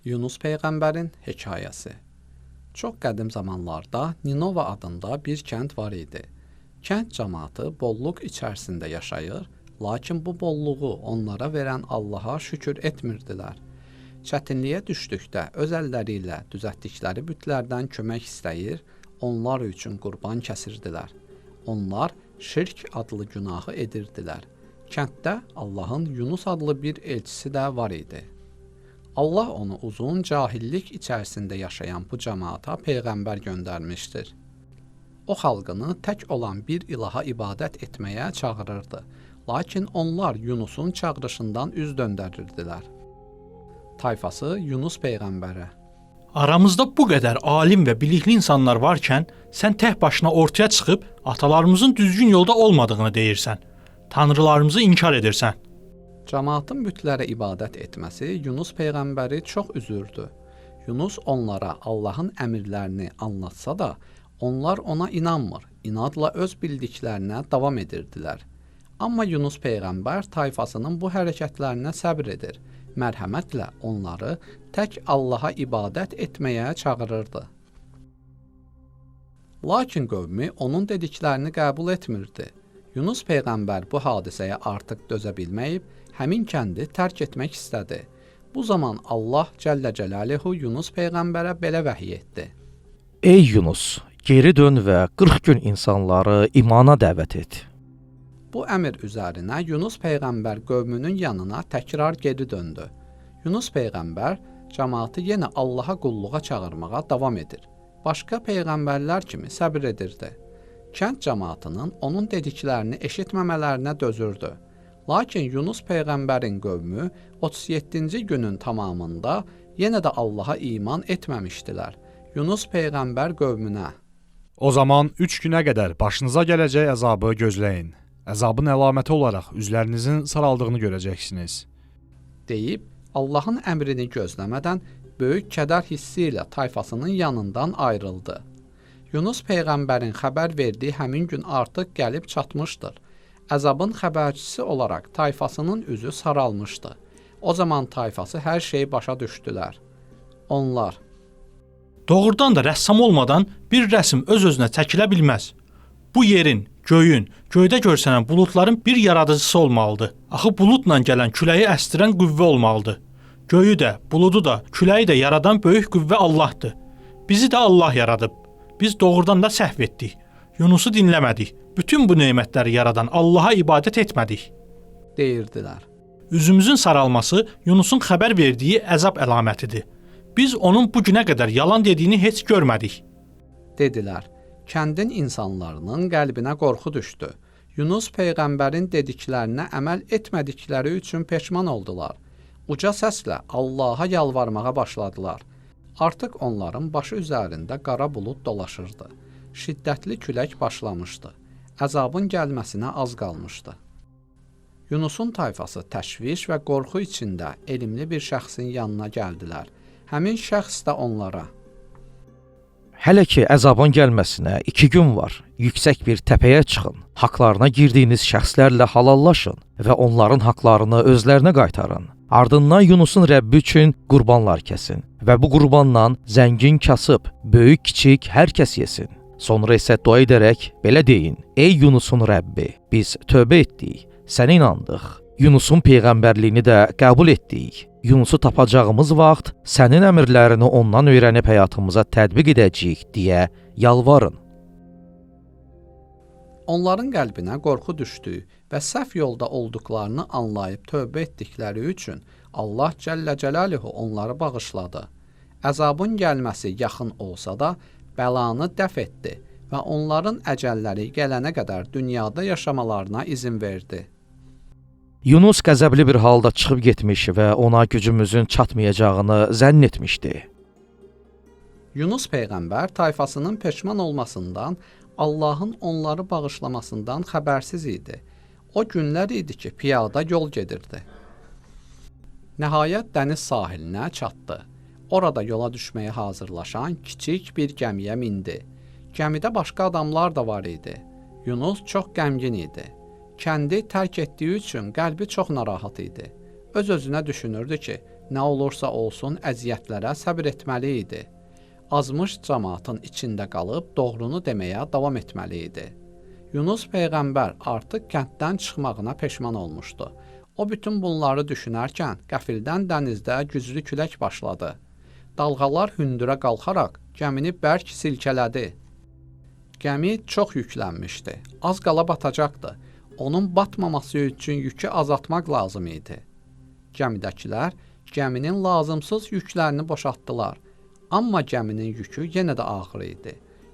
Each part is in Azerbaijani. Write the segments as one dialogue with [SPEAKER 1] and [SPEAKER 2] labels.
[SPEAKER 1] Yunus Peyğəmbərin hekayəsi. Çox qədim zamanlarda Ninova adında bir kənd var idi. Kənd cəmaatı bolluq içərisində yaşayır, lakin bu bolluğu onlara verən Allaha şükür etmirdilər. Çətinliyə düşdükdə öz əlləri ilə düzəltdikləri bütlərdən kömək istəyir, onlar üçün qurban kəsirdilər. Onlar şirk adlı günahı edirdilər. Kənddə Allahın Yunus adlı bir elçisi də var idi. Allah onu uzun cahillik içərisində yaşayan bu cəmaata Peyğəmbər göndərmişdir. O xalqını tək olan bir ilaha ibadət etməyə çağırırdı. Lakin onlar Yunusun çağırışından üz döndərirdilər. Tayfası Yunus Peyğəmbərə:
[SPEAKER 2] Aramızda bu qədər alim və bilikli insanlar varkən, sən tək başına ortaya çıxıb atalarımızın düzgün yolda olmadığını deyirsən. Tanrılarımızı inkar edirsən.
[SPEAKER 1] Cəmaatın bütlərə ibadət etməsi Yunus Peyğəmbəri çox üzürdü. Yunus onlara Allahın əmrlərini anlatsa da, onlar ona inanmır, inadla öz bildiklərinə davam edirdilər. Amma Yunus Peyğəmbər tayfasının bu hərəkətlərinə səbr edir, mərhəmətlə onları tək Allaha ibadət etməyə çağırırdı. Lakin qövmi onun dediklərini qəbul etmirdi. Yunus Peyğəmbər bu hadisəyə artıq dözə bilməyib, həmin kəndi tərk etmək istədi. Bu zaman Allah Cəllə Cəlaluhu Yunus Peyğəmbərə belə vəhiy etdi:
[SPEAKER 3] Ey Yunus, geri dön və 40 gün insanları imana dəvət et.
[SPEAKER 1] Bu əmr üzərinə Yunus Peyğəmbər qövmünün yanına təkrar geri döndü. Yunus Peyğəmbər cəmaatı yenə Allaha qulluğa çağırmağa davam edir. Başqa peyğəmbərlər kimi səbr edirdi. Kənd cəmaatının onun dediklərini eşitməmələrinə dözürdü. Lakin Yunus Peyğəmbərin qövmü 37-ci günün tamamında yenə də Allaha iman etməmişdilər. Yunus Peyğəmbər qövmünə:
[SPEAKER 4] O zaman 3 günə qədər başınıza gələcək əzabı gözləyin. Əzabın əlaməti olaraq üzlərinizin saraldığını görəcəksiniz
[SPEAKER 1] deyib, Allahın əmrini gözləmədən böyük kədər hissi ilə tayfasının yanından ayrıldı. Yunus Peyğəmbərin xəbər verdiyi həmin gün artıq gəlib çatmışdır. Əzabın xəbərçisi olaraq tayfasının üzü saralmışdı. O zaman tayfası hər şeyi başa düşdülər. Onlar:
[SPEAKER 2] Doğrudan da rəssam olmadan bir rəsm öz-özünə çəkilə bilməz. Bu yerin, göyün, göydə görsənən buludların bir yaradıcısı olmalıdır. Axı buludla gələn küləyi əstirən qüvvə olmalıdır. Göyü də, buludu da, küləyi də yaradan böyük qüvvə Allahdır. Bizi də Allah yaradıb. Biz doğrudan da səhv etdik. Yunusu dinləmədik. Bütün bu nemətləri yaradan Allaha ibadət etmədik,
[SPEAKER 1] deyirdilər.
[SPEAKER 2] Üzümüzün saralması Yunusun xəbər verdiyi əzab əlamətidir. Biz onun bu günə qədər yalan dediyini heç görmədik,
[SPEAKER 1] dedilər. Kəndin insanlarının qəlbinə qorxu düşdü. Yunus Peyğəmbərin dediklərinə əməl etmədikləri üçün peşman oldular. Uca səslə Allaha yalvarmağa başladılar. Artıq onların başı üzərində qara bulud dolaşırdı. Şiddətli külək başlamışdı. Əzabın gəlməsinə az qalmışdı. Yunusun tayfası təşviş və qorxu içində elmli bir şəxsin yanına gəldilər. Həmin şəxs də onlara:
[SPEAKER 3] Hələ ki əzabın gəlməsinə 2 gün var. Yüksək bir təpəyə çıxın. Haqlarına girdiyiniz şəxslərlə halallaşın və onların haqlarını özlərinə qaytarın. Ardından Yunusun Rəbbi üçün qurbanlar kəsin və bu qurbandan zəngin kasıb, böyük kiçik hər kəs yesin. Sonra isə dua edərək belə deyin: Ey Yunusun Rəbbi, biz tövbə etdik, sənə inandıq. Yunusun peyğəmbərliyini də qəbul etdik. Yunusu tapacağımız vaxt sənin əmrlərini ondan öyrənib həyatımıza tətbiq edəcəyik deyə yalvarın.
[SPEAKER 1] Onların qəlbinə qorxu düşdü və səhv yolda olduqlarını anlayıb tövbə etdikləri üçün Allah Cəllə Cəlaluhu onları bağışladı. Əzabın gəlməsi yaxın olsa da bəlanı dəf etdi və onların əcəlləri gələnə qədər dünyada yaşamalarına izin verdi.
[SPEAKER 3] Yunus qəzəbli bir halda çıxıb getmiş və ona gücümüzün çatmayacağını zənn etmişdi.
[SPEAKER 1] Yunus Peyğəmbər tayfasının peşman olmasından, Allahın onları bağışlamasından xəbərsiz idi. O günlər idi ki, piyada yol gedirdi. Nəhayət dəniz sahilinə çatdı. Orada yola düşməyə hazırlaşan kiçik bir gəmiyə mindi. Gəmidə başqa adamlar da var idi. Yunus çox qəmgin idi. Kəndi tərk etdiyi üçün qəlbi çox narahat idi. Öz-özünə düşünürdü ki, nə olursa olsun əziyyətlərə səbr etməli idi. Azmış cəmaatın içində qalıb doğrunu deməyə davam etməli idi. Yunus peyğəmbər artıq kənddən çıxmağına peşman olmuşdu. O bütün bunları düşünərkən qəfildən dənizdə güclü külək başladı. Dalğalar hündürə qalxaraq gəmini bərk silkələdi. Gəmi çox yüklənmişdi. Az qala batacaqdı. Onun batmaması üçün yükü azaltmaq lazım idi. Gəmidəkilər gəminin lazımsız yüklərini boşaltdılar. Amma gəminin yükü yenə də ağır idi.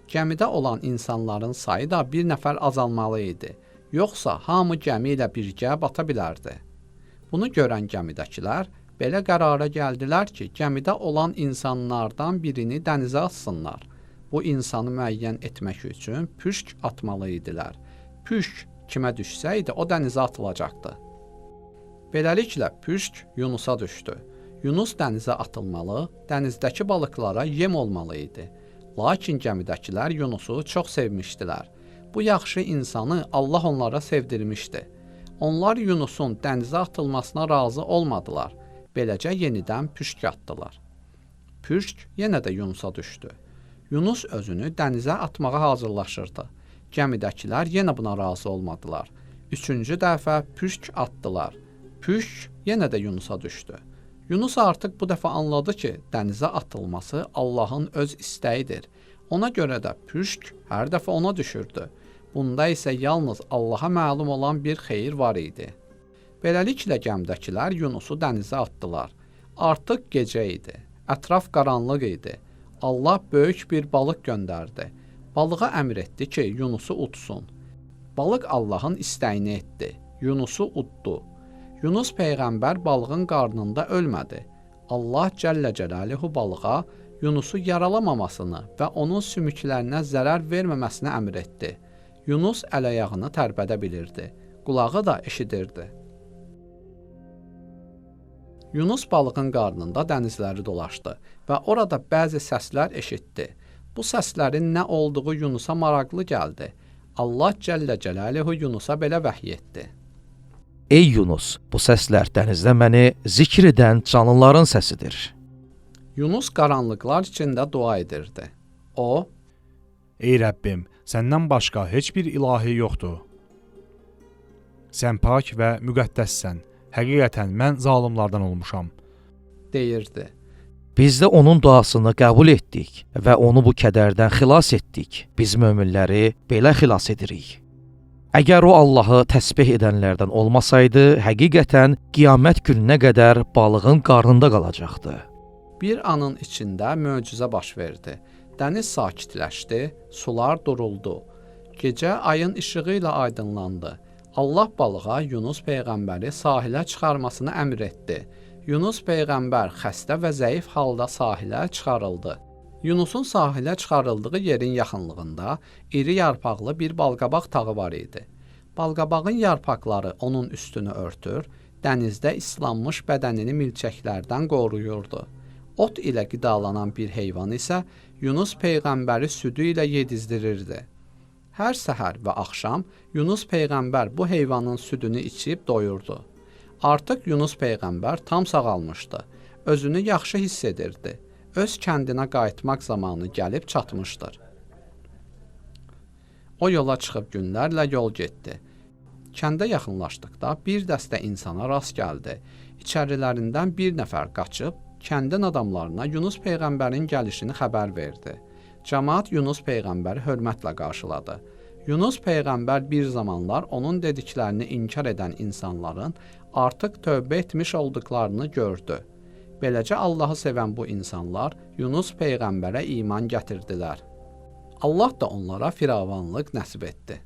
[SPEAKER 1] Gəmidə olan insanların sayı da bir nəfər azalmalı idi. Yoxsa hamı gəmi ilə birgə bata bilərdi. Bunu görən gəmidəkilər belə qərara gəldilər ki, gəmidə olan insanlardan birini dənizə atsınlar. Bu insanı müəyyən etmək üçün püşk atmalı idilər. Püşk kimə düşsəydi, o dənizə atılacaqdı. Beləliklə, püşk Yunusa düşdü. Yunus dənizə atılmalı, dənizdəki balıqlara yem olmalı idi. Lakin gəmidəkilər Yunusu çox sevmişdilər. Bu yaxşı insanı Allah onlara sevdirmişdi. Onlar Yunusun dənizə atılmasına razı olmadılar. Beləcə yenidən püşk atdılar. Püşk yenə də Yunusa düşdü. Yunus özünü dənizə atmağa hazırlaşırdı. Gəmidəkilər yenə buna razı olmadılar. Üçüncü dəfə püşk atdılar. Püşk yenə də Yunusa düşdü. Yunus artıq bu dəfə anladı ki, dənizə atılması Allahın öz istəyidir. Ona görə də püşk hər dəfə ona düşürdü. Bunda isə yalnız Allaha məlum olan bir xeyir var idi. Beləliklə gəmidəkilər Yunusu dənizə atdılar. Artıq gecə idi. Ətraf qaranlıq idi. Allah böyük bir balıq göndərdi. Balığa əmr etdi ki, Yunusu utsun. Balıq Allahın istəyini etdi. Yunusu utdu. Yunus peyğəmbər balığın qarnında ölmədi. Allah Cəllə Cəlaluhu balığa Yunusu yaralamamasını və onun sümüklərinə zərər verməməsini əmr etdi. Yunus əl-ayağını tərpədə bilirdi. Qulağı da eşidirdi. Yunus balığın qarnında dənizləri dolaşdı və orada bəzi səslər eşitdi. Bu səslərin nə olduğu Yunusa maraqlı gəldi. Allah Cəllə Cəlaluhu Yunusa belə vəhy etdi.
[SPEAKER 3] Ey Yunus, bu səslər dənizdə məni zikr edən canlıların səsidir.
[SPEAKER 1] Yunus qaranlıqlar içində dua edirdi. O,
[SPEAKER 4] Ey Rəbbim, səndən başqa heç bir ilahi yoxdur. Sən pak və müqəddəssən. Həqiqətən mən zalımlardan olmuşam.
[SPEAKER 1] deyirdi.
[SPEAKER 3] Biz də onun duasını qəbul etdik və onu bu kədərdən xilas etdik. Biz möminləri belə xilas edirik. Əgər o Allahı təsbih edənlərdən olmasaydı, həqiqətən qiyamət gününə qədər balığın qarnında qalacaqdı.
[SPEAKER 1] Bir anın içində möcüzə baş verdi. Dəniz sakitləşdi, sular duruldu. Gecə ayın işığı ilə aydınlandı. Allah balığa Yunus peyğəmbəri sahilə çıxarmasını əmr etdi. Yunus peyğəmbər xəstə və zəif halda sahilə çıxarıldı. Yunusun sahilə çıxarıldığı yerin yaxınlığında iri yarpaqlı bir balqabaq tağı var idi. Balqabağın yarpaqları onun üstünü örtür, dənizdə islanmış bədənini milçəklərdən qoruyurdu. Ot ilə qidalanan bir heyvan isə Yunus peyğəmbəri südü ilə yedizdirirdi. Hər səhər və axşam Yunus peyğəmbər bu heyvanın südünü içib doyurdu. Artıq Yunus peyğəmbər tam sağalmışdı. Özünü yaxşı hiss edirdi. Öz kəndinə qayıtmaq zamanı gəlib çatmışdır. O yola çıxıb günlərlə yol getdi. Kəndə yaxınlaşdıqda bir dəstə insana rast gəldi. İçərilərindən bir nəfər qaçıb kəndin adamlarına Yunus peyğəmbərin gəlişini xəbər verdi. Cəmaət Yunus peyğəmbəri hörmətlə qarşıladı. Yunus peyğəmbər bir zamanlar onun dediklərini inkar edən insanların artıq tövbə etmiş olduqlarını gördü. Beləcə Allahı sevən bu insanlar Yunus peyğəmbərə iman gətirdilər. Allah da onlara firavanlıq nəsib etdi.